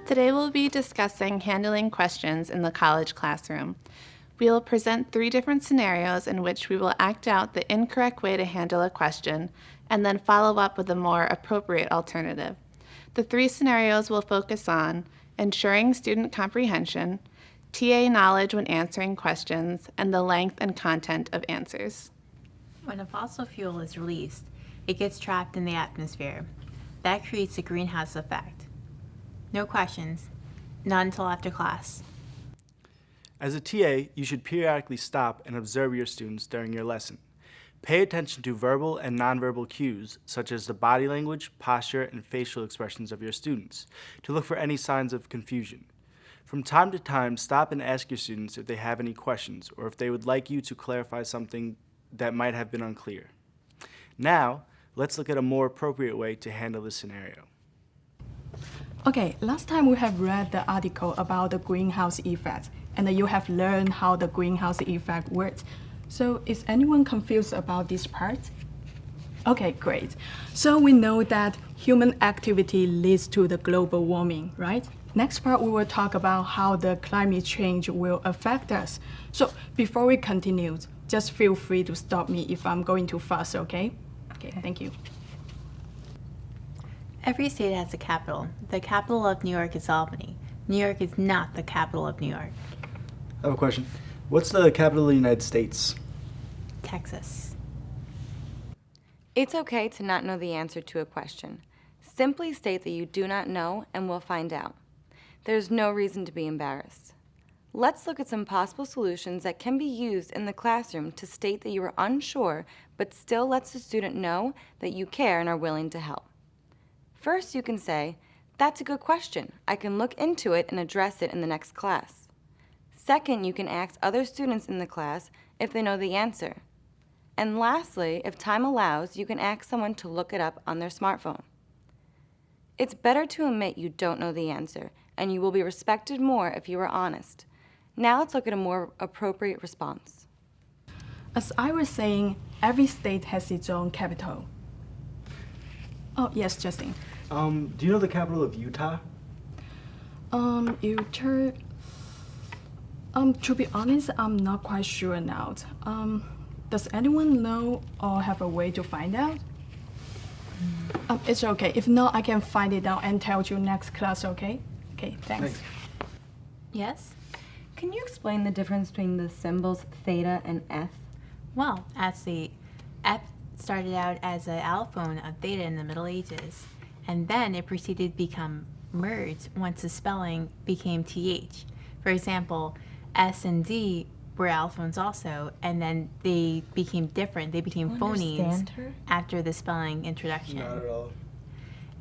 Today we'll be discussing handling questions in the college classroom. We will present 3 different scenarios in which we will act out the incorrect way to handle a question and then follow up with a more appropriate alternative. The 3 scenarios will focus on ensuring student comprehension, TA knowledge when answering questions, and the length and content of answers. When a fossil fuel is released, it gets trapped in the atmosphere. That creates a greenhouse effect. No questions, not until after class. As a TA, you should periodically stop and observe your students during your lesson. Pay attention to verbal and nonverbal cues, such as the body language, posture, and facial expressions of your students, to look for any signs of confusion. From time to time, stop and ask your students if they have any questions or if they would like you to clarify something that might have been unclear. Now, let's look at a more appropriate way to handle this scenario. Okay, last time we have read the article about the greenhouse effect, and you have learned how the greenhouse effect works. So is anyone confused about this part? Okay, great. So we know that human activity leads to the global warming, right? Next part, we will talk about how the climate change will affect us. So before we continue, just feel free to stop me if I'm going too fast, okay? Okay, thank you. Every state has a capital. The capital of New York is Albany. New York is not the capital of New York. I have a question. What's the capital of the United States? Texas. It's okay to not know the answer to a question. Simply state that you do not know and we'll find out. There's no reason to be embarrassed. Let's look at some possible solutions that can be used in the classroom to state that you are unsure but still lets the student know that you care and are willing to help. First, you can say, "That's a good question. I can look into it and address it in the next class." Second, you can ask other students in the class if they know the answer. And lastly, if time allows, you can ask someone to look it up on their smartphone. It's better to admit you don't know the answer, and you will be respected more if you are honest. Now let's look at a more appropriate response. As I was saying, every state has its own capital. Oh, yes, Justin. Do you know the capital of Utah? Utah. To be honest, I'm not quite sure now. Does anyone know or have a way to find out? It's okay. If not, I can find it out and tell you next class, okay? Okay, thanks. Yes? Can you explain the difference between the symbols theta and F? Well, as the F started out as an allophone of theta in the Middle Ages, and then it proceeded to become merged once the spelling became TH. For example, S and D were allophones also, and then they became different. They became phonemes after the spelling introduction. Not at all.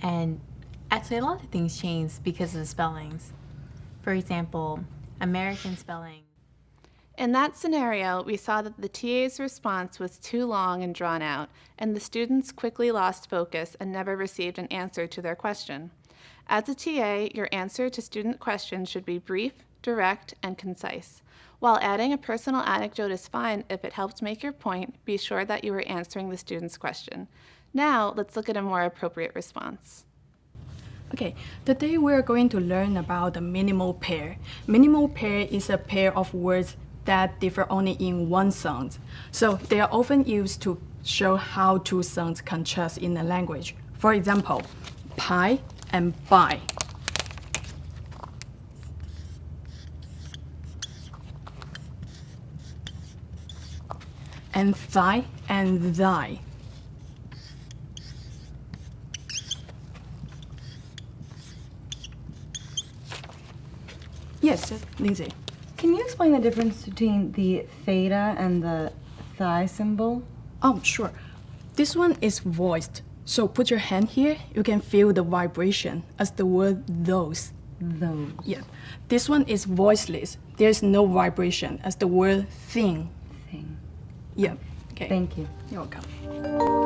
And actually, a lot of things changed because of the spellings. For example, American spelling. In that scenario, we saw that the TA's response was too long and drawn out, and the students quickly lost focus and never received an answer to their question. As a TA, your answer to student questions should be brief, direct, and concise. While adding a personal anecdote is fine if it helps make your point, be sure that you are answering the student's question. Now, let's look at a more appropriate response. Okay, today we're going to learn about the minimal pair. Minimal pair is a pair of words that differ only in one sound. So they are often used to show how two sounds contrast in a language. For example, pie and buy. And thigh and thy. Yes, Lindsay. Can you explain the difference between the theta and the thigh symbol? Oh, sure. This one is voiced. So put your hand here, you can feel the vibration as the word those. Those. Yeah. This one is voiceless. There's no vibration as the word thing. Thing. Yeah. Okay. Thank you. You're welcome.